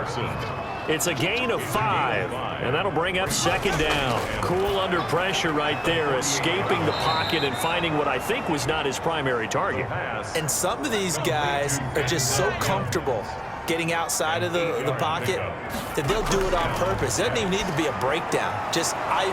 It's a gain of 5, and that'll bring up 2nd down. Cool under pressure right there, escaping the pocket and finding what I think was not his primary target. And some of these guys are just so comfortable getting outside of the pocket that they'll do it on purpose. It doesn't even need to be a breakdown.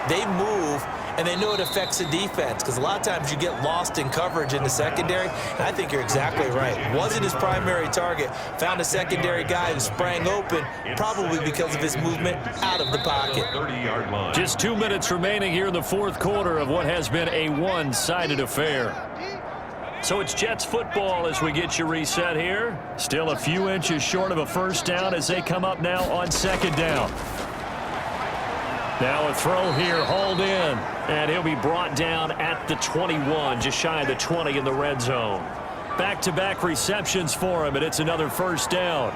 They move, and they know it affects the defense, because a lot of times you get lost in coverage in the secondary, and I think you're exactly right. Wasn't his primary target. Found a secondary guy who sprang open, probably because of his movement out of the pocket. 30-yard line. Just 2 minutes remaining here in the fourth quarter of what has been a one-sided affair. So it's Jets football as we get you reset here. Still a few inches short of a 1st down as they come up now on 2nd down. Now a throw here, hauled in, and he'll be brought down at the 21, just shy of the 20 in the red zone. Back-to-back receptions for him, and it's another 1st down.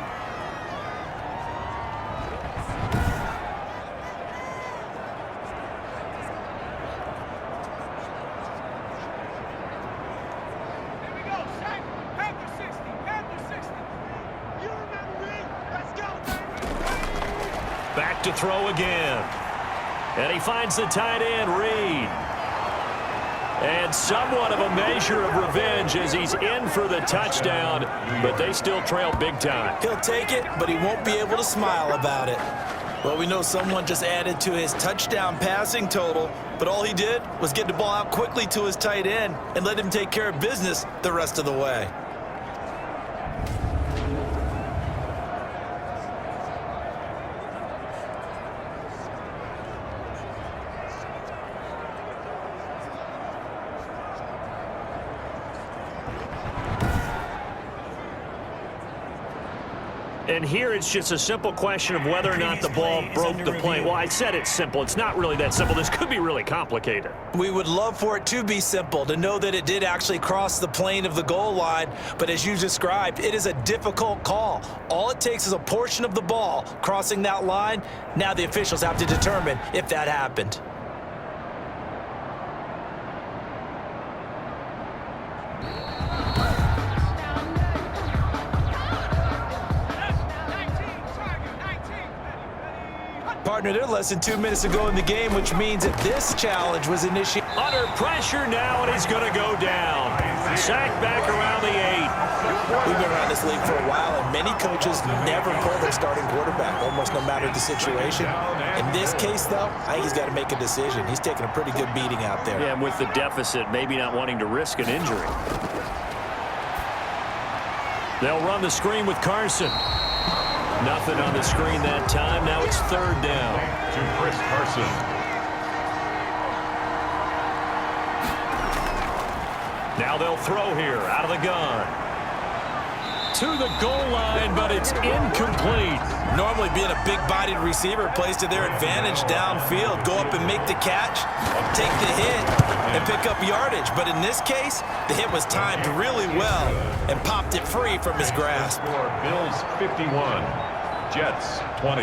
Back to throw again. And he finds the tight end, Reed. And somewhat of a measure of revenge as he's in for the touchdown, but they still trail big time. He'll take it, but he won't be able to smile about it. Well, we know someone just added to his touchdown passing total, but all he did was get the ball out quickly to his tight end and let him take care of business the rest of the way. And here it's just a simple question of whether or not the ball broke the plane. Well, I said it's simple. It's not really that simple. This could be really complicated. We would love for it to be simple, to know that it did actually cross the plane of the goal line. But as you described, it is a difficult call. All it takes is a portion of the ball crossing that line. Now the officials have to determine if that happened. Partner, they're less than 2 minutes to go in the game, which means that this challenge was initiated. Under pressure now, and he's going to go down. Sacked back around the 8. We've been around this league for a while, and many coaches never pull their starting quarterback, almost no matter the situation. In this case, though, I think he's got to make a decision. He's taking a pretty good beating out there. Yeah, and with the deficit, maybe not wanting to risk an injury. They'll run the screen with Carson. Nothing on the screen that time. Now it's third down. To Chris Carson. Now they'll throw here out of the gun. To the goal line, but it's incomplete. Normally being a big-bodied receiver plays to their advantage downfield. Go up and make the catch, take the hit, and pick up yardage. But in this case, the hit was timed really well and popped it free from his grasp. For Bills 51, Jets 20.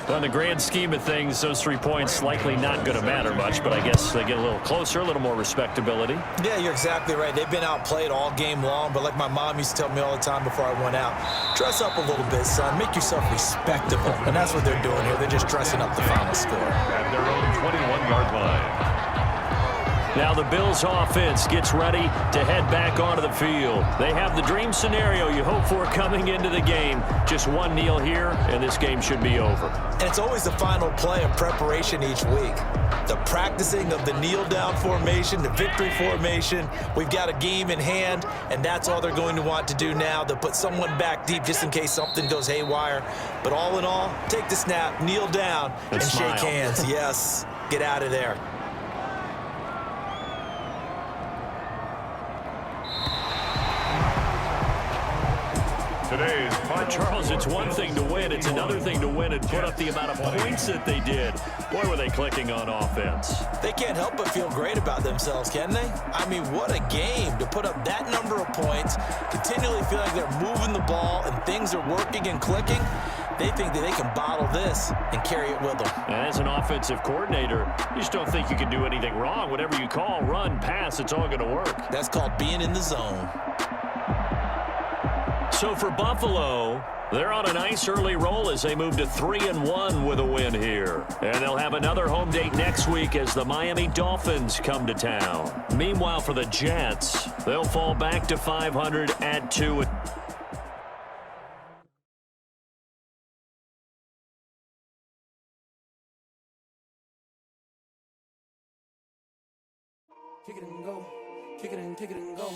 Well, in the grand scheme of things, those 3 points likely not going to matter much, but I guess they get a little closer, a little more respectability. Yeah, you're exactly right. They've been outplayed all game long, but like my mom used to tell me all the time before I went out, dress up a little bit, son. Make yourself respectable. And that's what they're doing here. They're just dressing up the final score. At their own 21-yard line. Now the Bills offense gets ready to head back onto the field. They have the dream scenario you hope for coming into the game. Just one kneel here, and this game should be over. And it's always the final play of preparation each week. The practicing of the kneel-down formation, the victory formation. We've got a game in hand, and that's all they're going to want to do now. They'll put someone back deep just in case something goes haywire. But all in all, take the snap, kneel down, and shake hands. Yes, get out of there. Today's final Charles, it's one thing to win. It's another thing to win and put up the amount of points that they did. Boy, were they clicking on offense. They can't help but feel great about themselves, can they? I mean, what a game to put up that number of points, continually feel like they're moving the ball and things are working and clicking. They think that they can bottle this and carry it with them. And as an offensive coordinator, you just don't think you can do anything wrong. Whatever you call, run, pass, it's all going to work. That's called being in the zone. So for Buffalo, they're on a nice early roll as they move to 3-1 with a win here. And they'll have another home date next week as the Miami Dolphins come to town. Meanwhile, for the Jets, they'll fall back to 500 at 2. Kick it and go, kick it and go.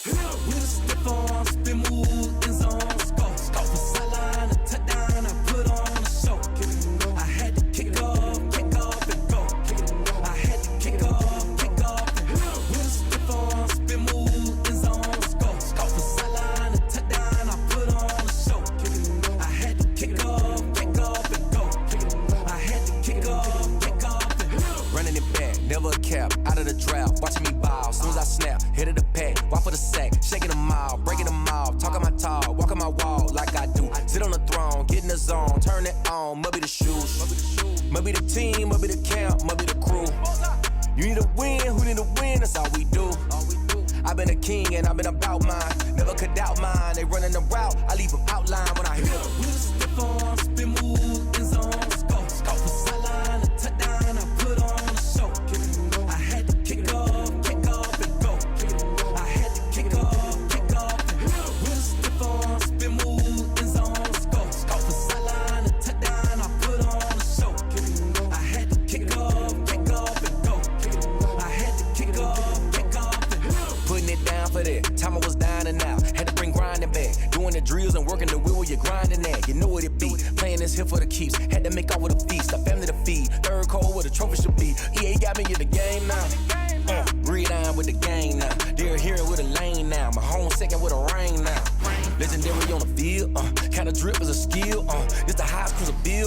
With a stiff arm, spin move, in zone, go. From sideline to touchdown, I put on a show. Kick it and go. I had to kick off and go. Kick it and go. I had to kick off and go. With a stiff arm, spin move, in zone, go. From sideline to touchdown, I put on a show. Kick it and go. I had to kick off and go. Kick it and go. I had to kick off and go. Running it back, never a cap, out of the drought, watching me ball. Soon as I snap, hit of the pack, walk for the sack, shaking them out, breaking them off, talking my talk, walking my wall like I do. Sit on the throne, get in the zone, turn it on, must be the shoes, must be the team, must be the camp, must be the crew. You need a win, who need a win, that's all we do. I've been a king and I've been about mine, never could doubt mine. They running the route, I leave them outline when I hit them. With a stiff arm, spin move, in zone, go. From sideline to touchdown, I put on it's here for the keeps. Had to make off with a feast, a family to feed. Third cold where the trophy should be. EA got me in the game now. Read on with the gang now. They're hearing with a lane now. My home second with a rain now. Legendary on the field. Kinda drip is a skill. It's the highest cruiser bill.